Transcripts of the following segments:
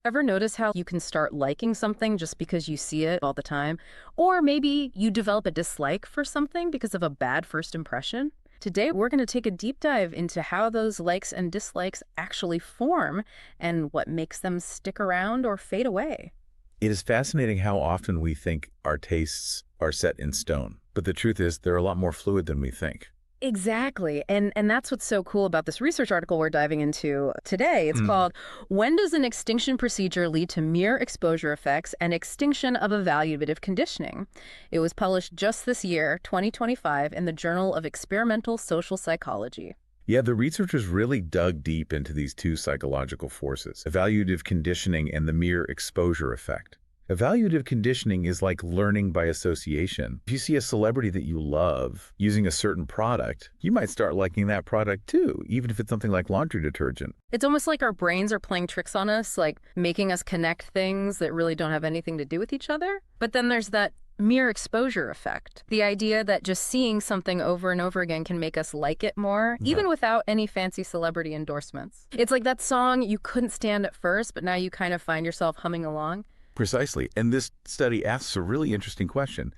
Ever notice how you can start liking something just because you see it all the time? Or maybe you develop a dislike for something because of a bad first impression? Today, we're going to take a deep dive into how those likes and dislikes actually form and what makes them stick around or fade away. It is fascinating how often we think our tastes are set in stone, but the truth is they're a lot more fluid than we think. Exactly. And that's what's so cool about this research article we're diving into today. It's called When Does an Extinction Procedure Lead to Mere Exposure Effects and Extinction of Evaluative Conditioning? It was published just this year, 2025, in the Journal of Experimental Social Psychology. Yeah, the researchers really dug deep into these two psychological forces, evaluative conditioning and the mere exposure effect. Evaluative conditioning is like learning by association. If you see a celebrity that you love using a certain product, you might start liking that product too, even if it's something like laundry detergent. It's almost like our brains are playing tricks on us, like making us connect things that really don't have anything to do with each other. But then there's that mere exposure effect, the idea that just seeing something over and over again can make us like it more, even without any fancy celebrity endorsements. It's like that song you couldn't stand at first, but now you kind of find yourself humming along. Precisely. And this study asks a really interesting question.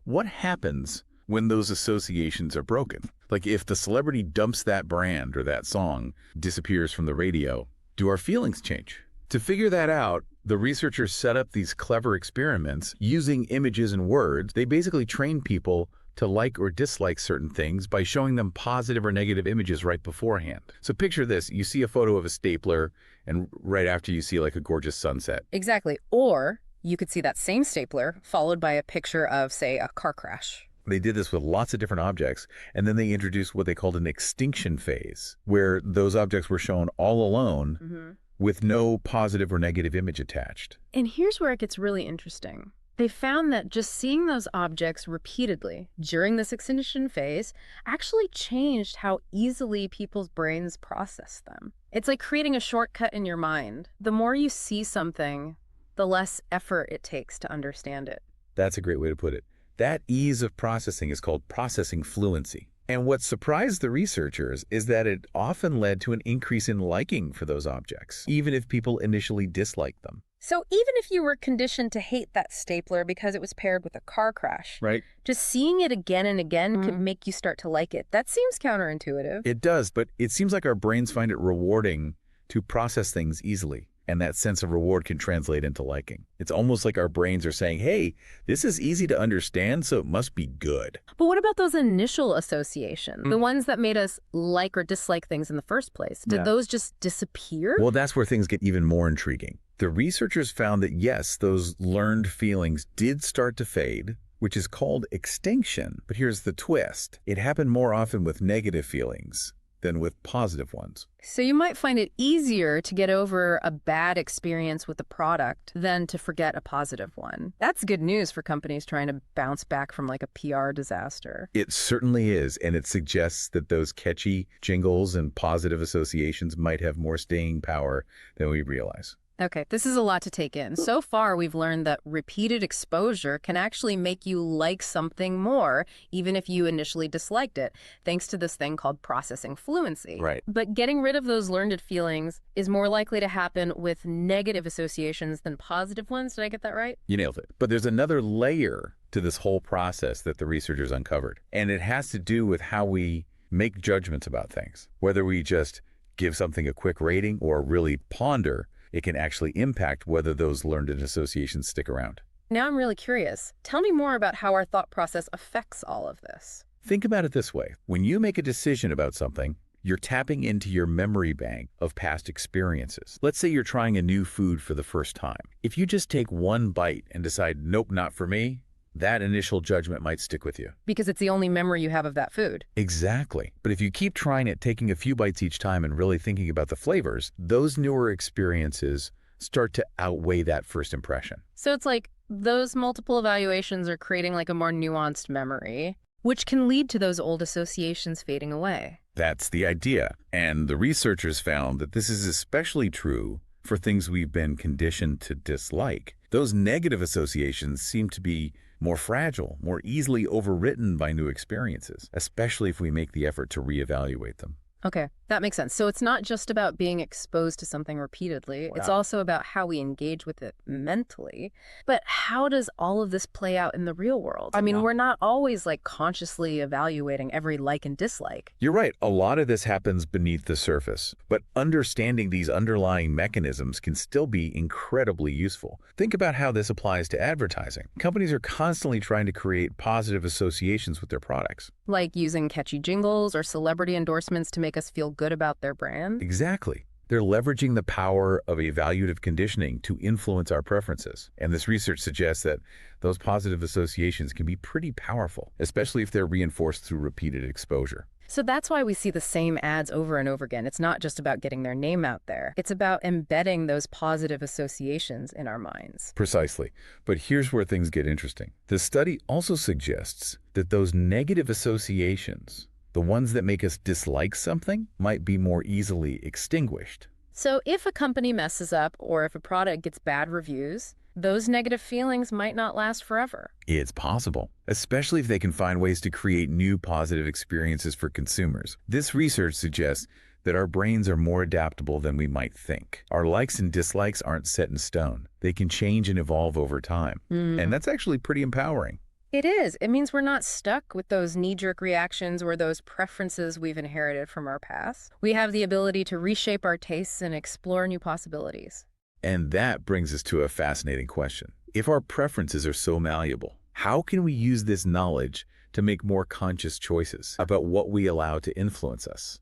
What happens when those associations are broken? Like if the celebrity dumps that brand or that song disappears from the radio, do our feelings change? To figure that out, the researchers set up these clever experiments using images and words. They basically train people to like or dislike certain things by showing them positive or negative images right beforehand. So picture this, you see a photo of a stapler and right after you see like a gorgeous sunset. Exactly. Or you could see that same stapler followed by a picture of, say, a car crash. They did this with lots of different objects, and then they introduced what they called an extinction phase, where those objects were shown all alone with no positive or negative image attached. And here's where it gets really interesting. They found that just seeing those objects repeatedly during this extinction phase actually changed how easily people's brains process them. It's like creating a shortcut in your mind. The more you see something, the less effort it takes to understand it. That's a great way to put it. That ease of processing is called processing fluency. And what surprised the researchers is that it often led to an increase in liking for those objects, even if people initially disliked them. So even if you were conditioned to hate that stapler because it was paired with a car crash, Right. just seeing it again and again could make you start to like it. That seems counterintuitive. It does, but it seems like our brains find it rewarding to process things easily. And that sense of reward can translate into liking. It's almost like our brains are saying, hey, this is easy to understand, so it must be good. But what about those initial associations, the ones that made us like or dislike things in the first place? Did those just disappear? Well, that's where things get even more intriguing. The researchers found that yes, those learned feelings did start to fade, which is called extinction. But here's the twist. It happened more often with negative feelings than with positive ones. So you might find it easier to get over a bad experience with a product than to forget a positive one. That's good news for companies trying to bounce back from like a PR disaster. It certainly is, and it suggests that those catchy jingles and positive associations might have more staying power than we realize. Okay, this is a lot to take in. So far, we've learned that repeated exposure can actually make you like something more, even if you initially disliked it, thanks to this thing called processing fluency. Right. But getting rid of those learned feelings is more likely to happen with negative associations than positive ones. Did I get that right? You nailed it. But there's another layer to this whole process that the researchers uncovered, and it has to do with how we make judgments about things. Whether we just give something a quick rating or really ponder, it can actually impact whether those learned associations stick around. Now I'm really curious. Tell me more about how our thought process affects all of this. Think about it this way. When you make a decision about something, you're tapping into your memory bank of past experiences. Let's say you're trying a new food for the first time. If you just take one bite and decide, nope, not for me, that initial judgment might stick with you. Because it's the only memory you have of that food. Exactly. But if you keep trying it, taking a few bites each time and really thinking about the flavors, those newer experiences start to outweigh that first impression. So it's like those multiple evaluations are creating like a more nuanced memory, which can lead to those old associations fading away. That's the idea. And the researchers found that this is especially true for things we've been conditioned to dislike. Those negative associations seem to be more fragile, more easily overwritten by new experiences, especially if we make the effort to reevaluate them. Okay, That makes sense. So it's not just about being exposed to something repeatedly. It's Wow. also about how we engage with it mentally. But how does all of this play out in the real world? I mean, Wow. we're not always like consciously evaluating every like and dislike. You're right. A lot of this happens beneath the surface, but understanding these underlying mechanisms can still be incredibly useful. Think about how this applies to advertising. Companies are constantly trying to create positive associations with their products. Like using catchy jingles or celebrity endorsements to make us feel good about their brand. Exactly. They're leveraging the power of evaluative conditioning to influence our preferences. And this research suggests that those positive associations can be pretty powerful, especially if they're reinforced through repeated exposure. So that's why we see the same ads over and over again. It's not just about getting their name out there. It's about embedding those positive associations in our minds. Precisely. But here's where things get interesting. The study also suggests that those negative associations, the ones that make us dislike something, might be more easily extinguished. So if a company messes up or if a product gets bad reviews, those negative feelings might not last forever. It's possible, especially if they can find ways to create new positive experiences for consumers. This research suggests that our brains are more adaptable than we might think. Our likes and dislikes aren't set in stone. They can change and evolve over time. And that's actually pretty empowering. It is. It means we're not stuck with those knee-jerk reactions or those preferences we've inherited from our past. We have the ability to reshape our tastes and explore new possibilities. And that brings us to a fascinating question. If our preferences are so malleable, how can we use this knowledge to make more conscious choices about what we allow to influence us?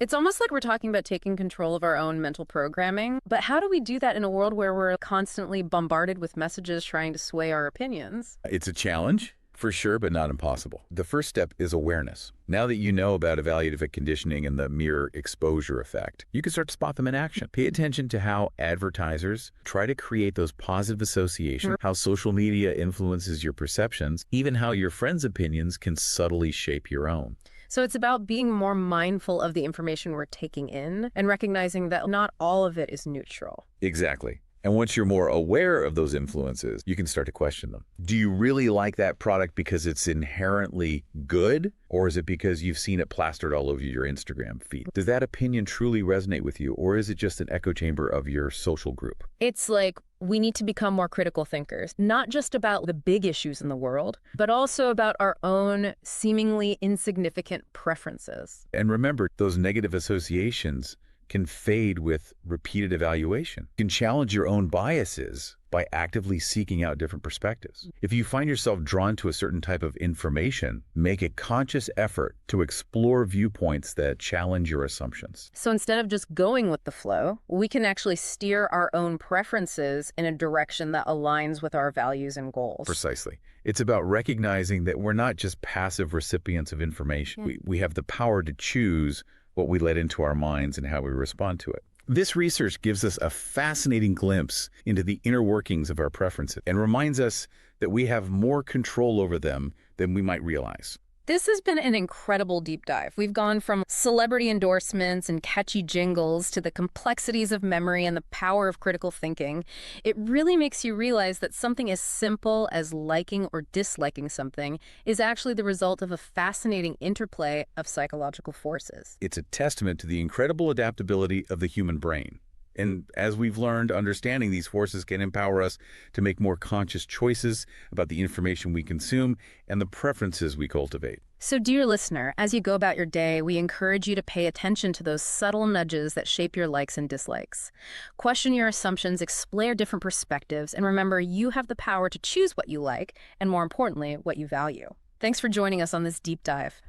It's almost like we're talking about taking control of our own mental programming, but how do we do that in a world where we're constantly bombarded with messages trying to sway our opinions? It's a challenge, for sure, but not impossible. The first step is awareness. Now that you know about evaluative conditioning and the mere exposure effect, you can start to spot them in action. Pay attention to how advertisers try to create those positive associations, how social media influences your perceptions, even how your friends' opinions can subtly shape your own. So it's about being more mindful of the information we're taking in and recognizing that not all of it is neutral. Exactly. And once you're more aware of those influences, you can start to question them. Do you really like that product because it's inherently good? Or is it because you've seen it plastered all over your Instagram feed? Does that opinion truly resonate with you? Or is it just an echo chamber of your social group? It's like we need to become more critical thinkers, not just about the big issues in the world, but also about our own seemingly insignificant preferences. And remember, those negative associations can fade with repeated evaluation. You can challenge your own biases by actively seeking out different perspectives. If you find yourself drawn to a certain type of information, make a conscious effort to explore viewpoints that challenge your assumptions. So instead of just going with the flow, we can actually steer our own preferences in a direction that aligns with our values and goals. Precisely. It's about recognizing that we're not just passive recipients of information. We have the power to choose what we let into our minds and how we respond to it. This research gives us a fascinating glimpse into the inner workings of our preferences and reminds us that we have more control over them than we might realize. This has been an incredible deep dive. We've gone from celebrity endorsements and catchy jingles to the complexities of memory and the power of critical thinking. It really makes you realize that something as simple as liking or disliking something is actually the result of a fascinating interplay of psychological forces. It's a testament to the incredible adaptability of the human brain. And as we've learned, understanding these forces can empower us to make more conscious choices about the information we consume and the preferences we cultivate. So, dear listener, as you go about your day, we encourage you to pay attention to those subtle nudges that shape your likes and dislikes. Question your assumptions, explore different perspectives, and remember, you have the power to choose what you like and, more importantly, what you value. Thanks for joining us on this deep dive.